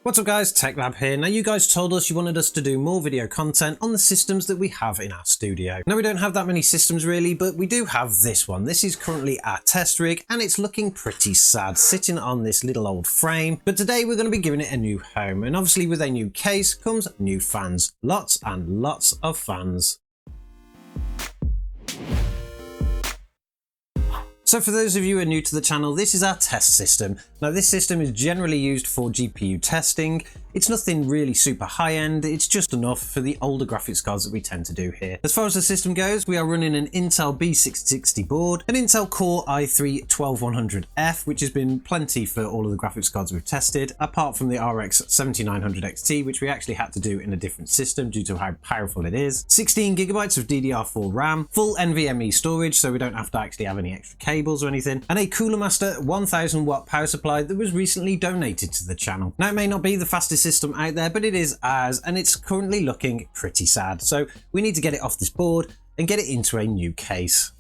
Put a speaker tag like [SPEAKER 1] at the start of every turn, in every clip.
[SPEAKER 1] What's up guys, TechLab here. Now you guys told us you wanted us to do more video content on the systems that we have in our studio. Now we don't have that many systems really, but we do have this one. This is currently our test rig and it's looking pretty sad, sitting on this little old frame. But today we're going to be giving it a new home, and obviously with a new case comes new fans. Lots and lots of fans. So for those of you who are new to the channel, this is our test system. Now this system is generally used for GPU testing. It's nothing really super high end, it's just enough for the older graphics cards that we tend to do here. As far as the system goes, we are running an Intel B660 board, an Intel Core i3-12100F, which has been plenty for all of the graphics cards we've tested, apart from the RX 7900 XT, which we actually had to do in a different system due to how powerful it is. 16GB of DDR4 RAM, full NVMe storage, so we don't have to actually have any extra cables or anything, and a Cooler Master 1000 watt power supply that was recently donated to the channel. Now it may not be the fastest system out there, but it is ours, and it's currently looking pretty sad. So we need to get it off this board and get it into a new case.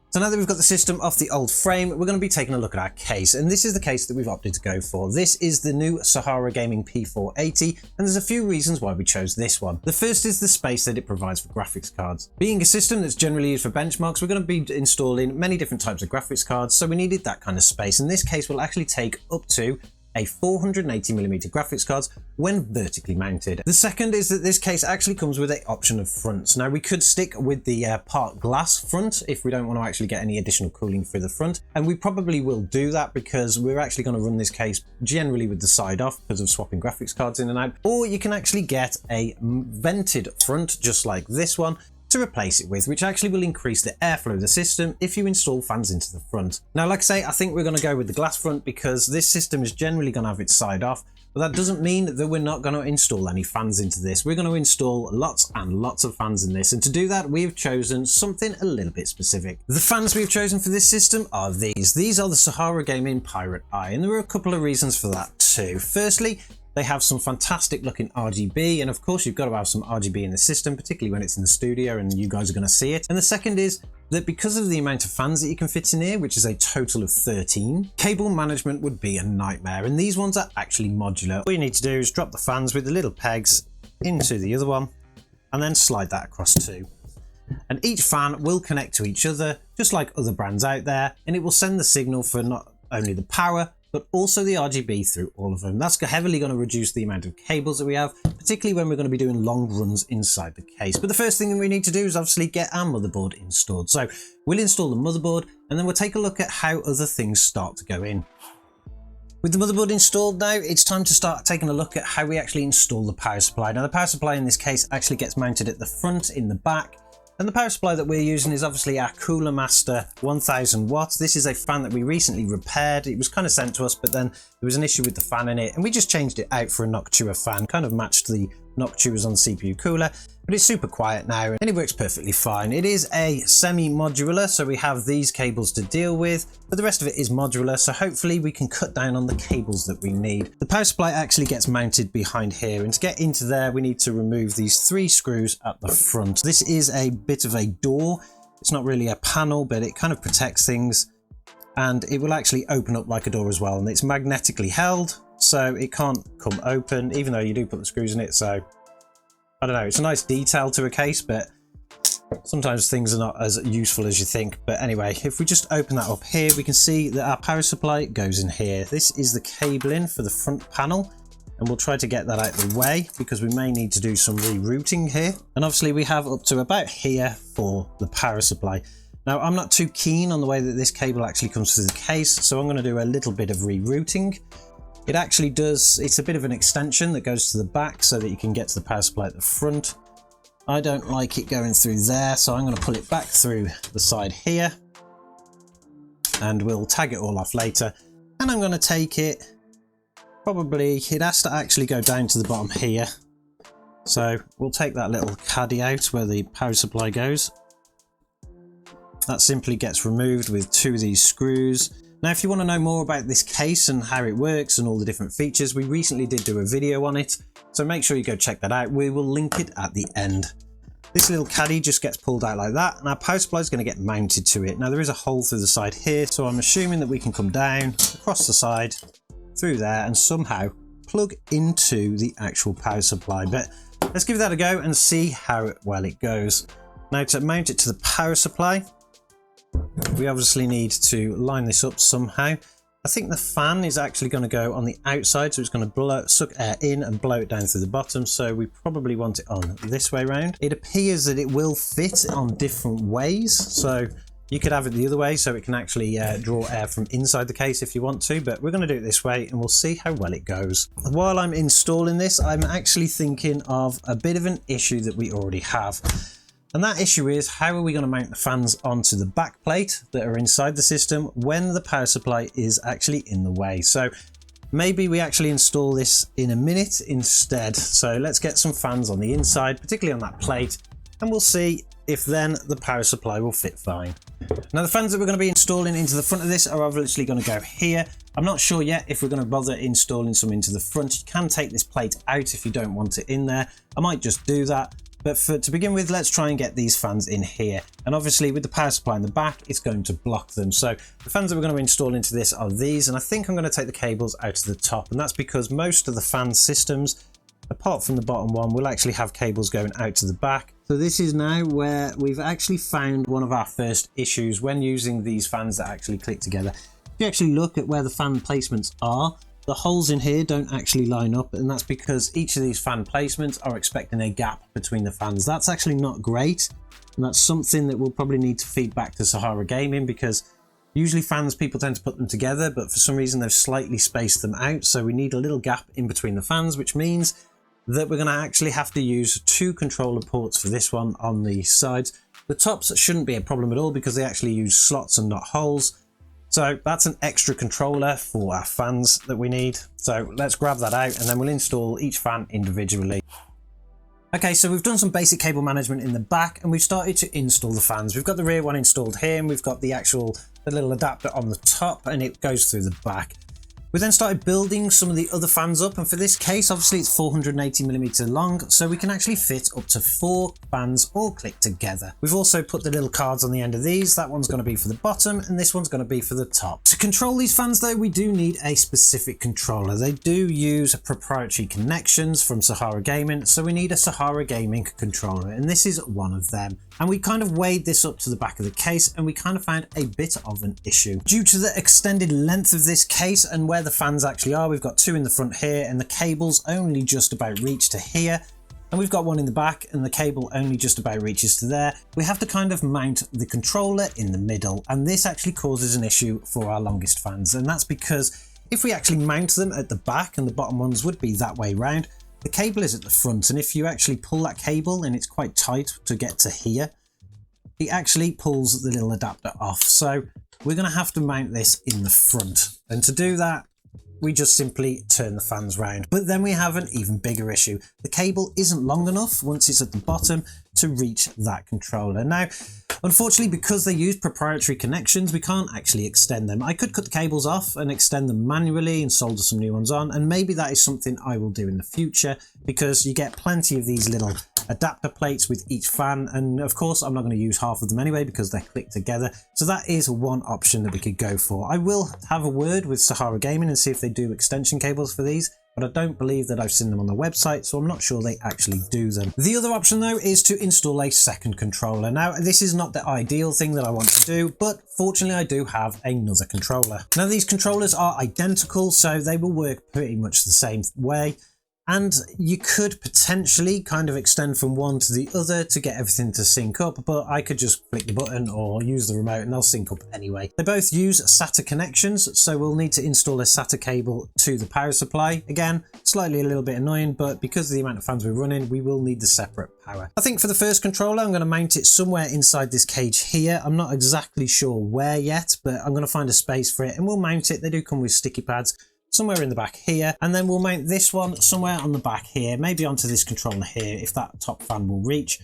[SPEAKER 1] So now that we've got the system off the old frame, we're going to be taking a look at our case, and this is the case that we've opted to go for. This is the new Sahara Gaming P480, and there's a few reasons why we chose this one. The first is the space that it provides for graphics cards. Being a system that's generally used for benchmarks, we're going to be installing many different types of graphics cards, so we needed that kind of space, and this case will actually take up to a 480mm graphics cards when vertically mounted. The second is that this case actually comes with an option of fronts. Now we could stick with the part glass front if we don't want to actually get any additional cooling through the front, and we probably will do that because we're actually going to run this case generally with the side off because of swapping graphics cards in and out. Or you can actually get a vented front just like this one to replace it with, which actually will increase the airflow of the system if you install fans into the front. Now, like I say, I think we're going to go with the glass front because this system is generally going to have its side off, but that doesn't mean that we're not going to install any fans into this. We're going to install lots and lots of fans in this, and to do that, we've chosen something a little bit specific. The fans we've chosen for this system are these. These are the Sahara Gaming Pirate Eye, and there are a couple of reasons for that too. Firstly, they have some fantastic looking RGB, and of course you've got to have some RGB in the system, particularly when it's in the studio and you guys are going to see it. And the second is that because of the amount of fans that you can fit in here, which is a total of 13, cable management would be a nightmare, and these ones are actually modular. All you need to do is drop the fans with the little pegs into the other one and then slide that across too. And each fan will connect to each other just like other brands out there, and it will send the signal for not only the power but also the RGB through all of them. That's heavily going to reduce the amount of cables that we have, particularly when we're going to be doing long runs inside the case. But the first thing that we need to do is obviously get our motherboard installed. So we'll install the motherboard and then we'll take a look at how other things start to go in. With the motherboard installed now, it's time to start taking a look at how we actually install the power supply. Now the power supply in this case actually gets mounted at the front in the back. And the power supply that we're using is obviously our Cooler Master 1000 watts. This is a fan that we recently repaired. It was kind of sent to us, but then there was an issue with the fan in it, and we just changed it out for a Noctua fan, kind of matched the Noctuas on the CPU cooler, but it's super quiet now and it works perfectly fine. It is a semi-modular, so we have these cables to deal with, but the rest of it is modular, so hopefully we can cut down on the cables that we need. The power supply actually gets mounted behind here, and to get into there we need to remove these 3 screws at the front. This is a bit of a door. It's not really a panel, but it kind of protects things, and it will actually open up like a door as well, and it's magnetically held, so it can't come open, even though you do put the screws in it. So I don't know, it's a nice detail to a case, but sometimes things are not as useful as you think. But anyway, if we just open that up here, we can see that our power supply goes in here. This is the cabling for the front panel, and we'll try to get that out of the way because we may need to do some rerouting here. And obviously we have up to about here for the power supply. Now I'm not too keen on the way that this cable actually comes through the case, so I'm going to do a little bit of rerouting. It actually does, it's a bit of an extension that goes to the back so that you can get to the power supply at the front. I don't like it going through there, so I'm going to pull it back through the side here, and we'll tag it all off later. And I'm going to take it, probably, it has to actually go down to the bottom here. So we'll take that little caddy out where the power supply goes. That simply gets removed with 2 of these screws. Now, if you want to know more about this case and how it works and all the different features, we recently did do a video on it, so make sure you go check that out. We will link it at the end. This little caddy just gets pulled out like that, and our power supply is going to get mounted to it. Now, there is a hole through the side here, so I'm assuming that we can come down across the side through there and somehow plug into the actual power supply. But let's give that a go and see how well it goes. Now, to mount it to the power supply, we obviously need to line this up somehow. I think the fan is actually going to go on the outside, so it's going to suck air in and blow it down through the bottom, so we probably want it on this way round. It appears that it will fit on different ways, so you could have it the other way, so it can actually draw air from inside the case if you want to, but we're going to do it this way and we'll see how well it goes. While I'm installing this, I'm actually thinking of a bit of an issue that we already have. And that issue is, how are we going to mount the fans onto the back plate that are inside the system when the power supply is actually in the way? So maybe we actually install this in a minute instead. So let's get some fans on the inside, particularly on that plate, and we'll see if then the power supply will fit fine. Now, the fans that we're going to be installing into the front of this are obviously going to go here. I'm not sure yet if we're going to bother installing some into the front. You can take this plate out if you don't want it in there. I might just do that. But to begin with, let's try and get these fans in here. And obviously with the power supply in the back, it's going to block them. So the fans that we're going to install into this are these. And I think I'm going to take the cables out to the top. And that's because most of the fan systems, apart from the bottom one, will actually have cables going out to the back. So this is now where we've actually found one of our first issues when using these fans that actually click together. If you actually look at where the fan placements are, the holes in here don't actually line up, and that's because each of these fan placements are expecting a gap between the fans. That's actually not great, and that's something that we'll probably need to feed back to Sahara Gaming, because usually fans, people tend to put them together, but for some reason they've slightly spaced them out, so we need a little gap in between the fans, which means that we're going to actually have to use 2 controller ports for this one on the sides. The tops shouldn't be a problem at all because they actually use slots and not holes. So that's an extra controller for our fans that we need. So let's grab that out and then we'll install each fan individually. Okay, so we've done some basic cable management in the back and we've started to install the fans. We've got the rear one installed here and we've got the little adapter on the top and it goes through the back. We then started building some of the other fans up, and for this case, obviously it's 480mm long, so we can actually fit up to 4 fans all clicked together. We've also put the little cards on the end of these. That one's going to be for the bottom, and this one's going to be for the top. To control these fans though, we do need a specific controller. They do use proprietary connections from Sahara Gaming, so we need a Sahara Gaming controller, and this is one of them. And we kind of weighed this up to the back of the case and we kind of found a bit of an issue. Due to the extended length of this case and where the fans actually are, we've got 2 in the front here and the cables only just about reach to here. And we've got one in the back and the cable only just about reaches to there. We have to kind of mount the controller in the middle, and this actually causes an issue for our longest fans. And that's because if we actually mount them at the back, and the bottom ones would be that way round, the cable is at the front, and if you actually pull that cable and it's quite tight to get to here, it actually pulls the little adapter off. So we're going to have to mount this in the front, and to do that we just simply turn the fans round. But then we have an even bigger issue. The cable isn't long enough once it's at the bottom to reach that controller. Now, unfortunately, because they use proprietary connections, we can't actually extend them. I could cut the cables off and extend them manually and solder some new ones on, and maybe that is something I will do in the future, because you get plenty of these little adapter plates with each fan, and of course I'm not going to use half of them anyway because they're clicked together. So that is one option that we could go for. I will have a word with Sahara Gaming and see if they do extension cables for these, but I don't believe that I've seen them on the website, so I'm not sure they actually do them. The other option though is to install a second controller. Now, this is not the ideal thing that I want to do, but fortunately I do have another controller. Now, these controllers are identical, so they will work pretty much the same way. And you could potentially kind of extend from one to the other to get everything to sync up, but I could just click the button or use the remote and they'll sync up anyway. They both use SATA connections, so we'll need to install a SATA cable to the power supply. Again, slightly a little bit annoying, but because of the amount of fans we're running, we will need the separate power. I think for the first controller, I'm going to mount it somewhere inside this cage here. I'm not exactly sure where yet, but I'm going to find a space for it and we'll mount it. They do come with sticky pads. Somewhere in the back here, and then we'll mount this one somewhere on the back here, maybe onto this controller here if that top fan will reach.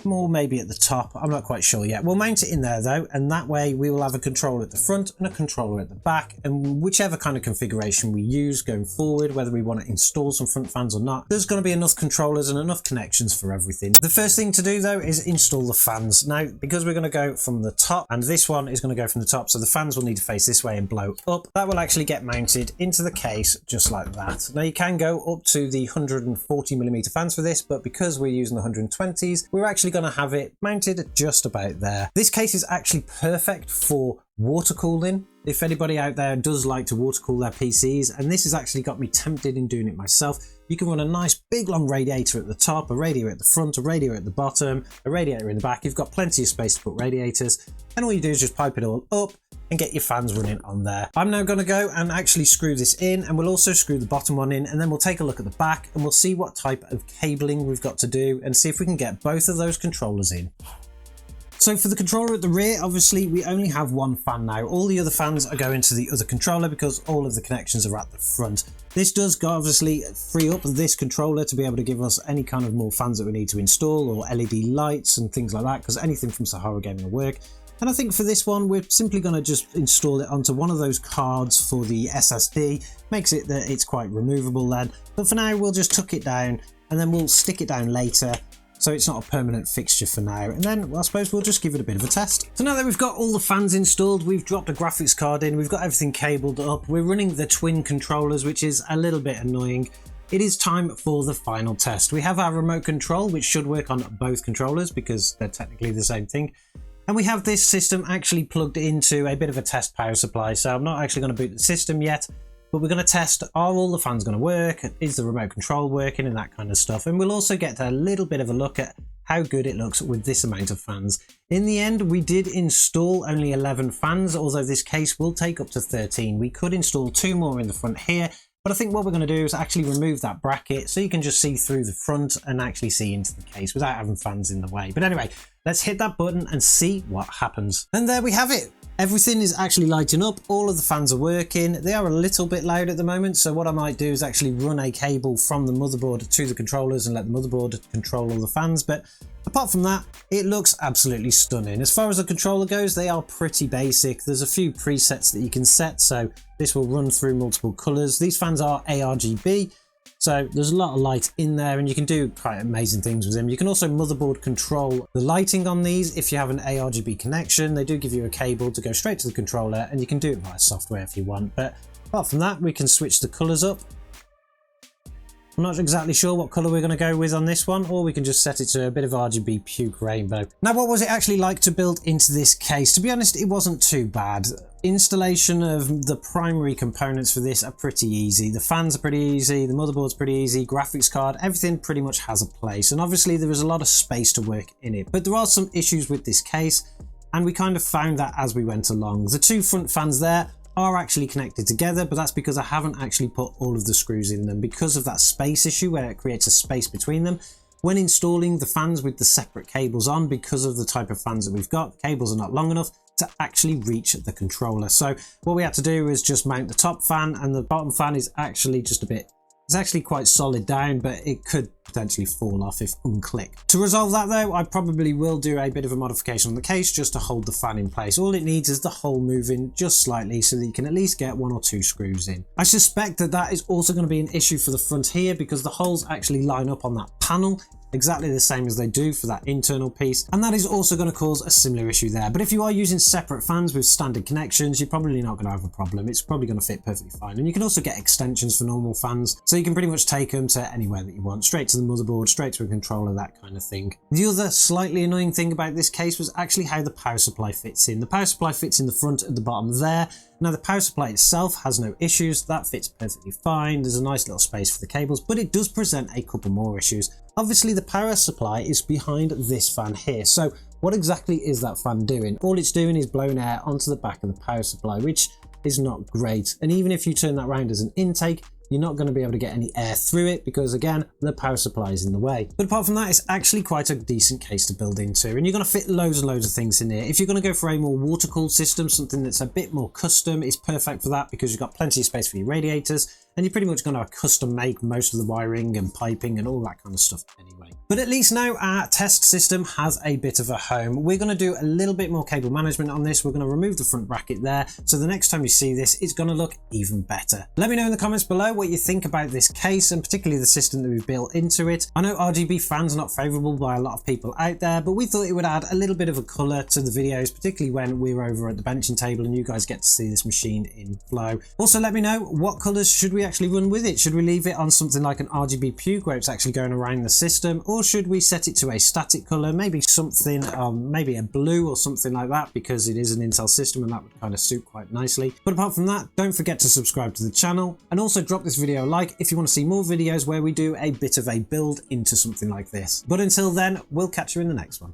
[SPEAKER 1] more maybe at the top. I'm not quite sure yet. We'll mount it in there though, and that way we will have a controller at the front and a controller at the back, and whichever kind of configuration we use going forward, whether we want to install some front fans or not, there's going to be enough controllers and enough connections for everything. The first thing to do though is install the fans. Now, because we're going to go from the top, and this one is going to go from the top, so the fans will need to face this way and blow up. That will actually get mounted into the case just like that. Now you can go up to the 140mm fans for this, but because we're using the 120s, we're actually going to have it mounted just about there. This case is actually perfect for water cooling. If anybody out there does like to water cool their PCs, and this has actually got me tempted in doing it myself, you can run a nice big long radiator at the top, a radiator at the front, a radiator at the bottom, a radiator in the back. You've got plenty of space to put radiators, and all you do is just pipe it all up and get your fans running on there. I'm now going to go and actually screw this in, and we'll also screw the bottom one in, and then we'll take a look at the back and we'll see what type of cabling we've got to do and see if we can get both of those controllers in. So for the controller at the rear, obviously we only have one fan now. All the other fans are going to the other controller because all of the connections are at the front. This does obviously free up this controller to be able to give us any kind of more fans that we need to install, or LED lights and things like that, because anything from Sahara Gaming will work. And I think for this one, we're simply going to just install it onto one of those cards for the SSD. Makes it that it's quite removable then. But for now, we'll just tuck it down, and then we'll stick it down later, so it's not a permanent fixture for now. And then I suppose we'll just give it a bit of a test. So now that we've got all the fans installed, we've dropped a graphics card in, we've got everything cabled up, we're running the twin controllers, which is a little bit annoying. It is time for the final test. We have our remote control, which should work on both controllers because they're technically the same thing. And we have this system actually plugged into a bit of a test power supply. So I'm not actually going to boot the system yet, but we're going to test, are all the fans going to work? Is the remote control working, and that kind of stuff. And we'll also get a little bit of a look at how good it looks with this amount of fans. In the end, we did install only 11 fans, although this case will take up to 13. We could install 2 more in the front here, but I think what we're going to do is actually remove that bracket so you can just see through the front and actually see into the case without having fans in the way. But anyway, let's hit that button and see what happens. And there we have it. Everything is actually lighting up, all of the fans are working. They are a little bit loud at the moment, so what I might do is actually run a cable from the motherboard to the controllers and let the motherboard control all the fans. But apart from that, it looks absolutely stunning. As far as the controller goes, they are pretty basic. There's a few presets that you can set, so this will run through multiple colors. These fans are ARGB. So there's a lot of light in there, and you can do quite amazing things with them. You can also motherboard control the lighting on these if you have an ARGB connection. They do give you a cable to go straight to the controller, and you can do it via software if you want. But apart from that, we can switch the colors up. I'm not exactly sure what color we're going to go with on this one, or we can just set it to a bit of RGB puke rainbow. Now, what was it actually like to build into this case? To be honest, it wasn't too bad. Installation of the primary components for this are pretty easy. The fans are pretty easy, the motherboard's pretty easy, graphics card, everything pretty much has a place. And obviously there is a lot of space to work in it. But there are some issues with this case, and we kind of found that as we went along. The 2 front fans there are actually connected together, but that's because I haven't actually put all of the screws in them because of that space issue where it creates a space between them. When installing the fans with the separate cables on, because of the type of fans that we've got, the cables are not long enough to actually reach the controller. So what we had to do is just mount the top fan, and the bottom fan is actually just a bit, it's actually quite solid down, but it could potentially fall off if unclicked. To resolve that though, I probably will do a bit of a modification on the case just to hold the fan in place. All it needs is the hole moving just slightly so that you can at least get 1 or 2 screws in. I suspect that that is also going to be an issue for the front here because the holes actually line up on that panel exactly the same as they do for that internal piece, and that is also going to cause a similar issue there. But if you are using separate fans with standard connections, you're probably not going to have a problem. It's probably going to fit perfectly fine. And you can also get extensions for normal fans, so you can pretty much take them to anywhere that you want, straight to the motherboard, straight to a controller, that kind of thing. The other slightly annoying thing about this case was actually how the power supply fits in. The power supply fits in the front at the bottom there. Now the power supply itself has no issues, that fits perfectly fine. There's a nice little space for the cables, but it does present a couple more issues. Obviously the power supply is behind this fan here, so what exactly is that fan doing? All it's doing is blowing air onto the back of the power supply, which is not great. And even if you turn that around as an intake, you're not going to be able to get any air through it because, again, the power supply is in the way. But apart from that, it's actually quite a decent case to build into, and you're going to fit loads and loads of things in here. If you're going to go for a more water-cooled system, something that's a bit more custom, it's perfect for that because you've got plenty of space for your radiators, and you're pretty much going to custom make most of the wiring and piping and all that kind of stuff anyway. But at least now our test system has a bit of a home. We're going to do a little bit more cable management on this. We're going to remove the front bracket there, so the next time you see this, it's going to look even better. Let me know in the comments below what you think about this case, and particularly the system that we've built into it. I know RGB fans are not favourable by a lot of people out there, but we thought it would add a little bit of a colour to the videos, particularly when we're over at the benching table and you guys get to see this machine in flow. Also, let me know what colours should we actually run with it. Should we leave it on something like an RGB puke where it's actually going around the system, or should we set it to a static colour, maybe something, maybe a blue or something like that, because it is an Intel system and that would kind of suit quite nicely. But apart from that, don't forget to subscribe to the channel, and also drop this video a like if you want to see more videos where we do a bit of a build into something like this. But until then, we'll catch you in the next one.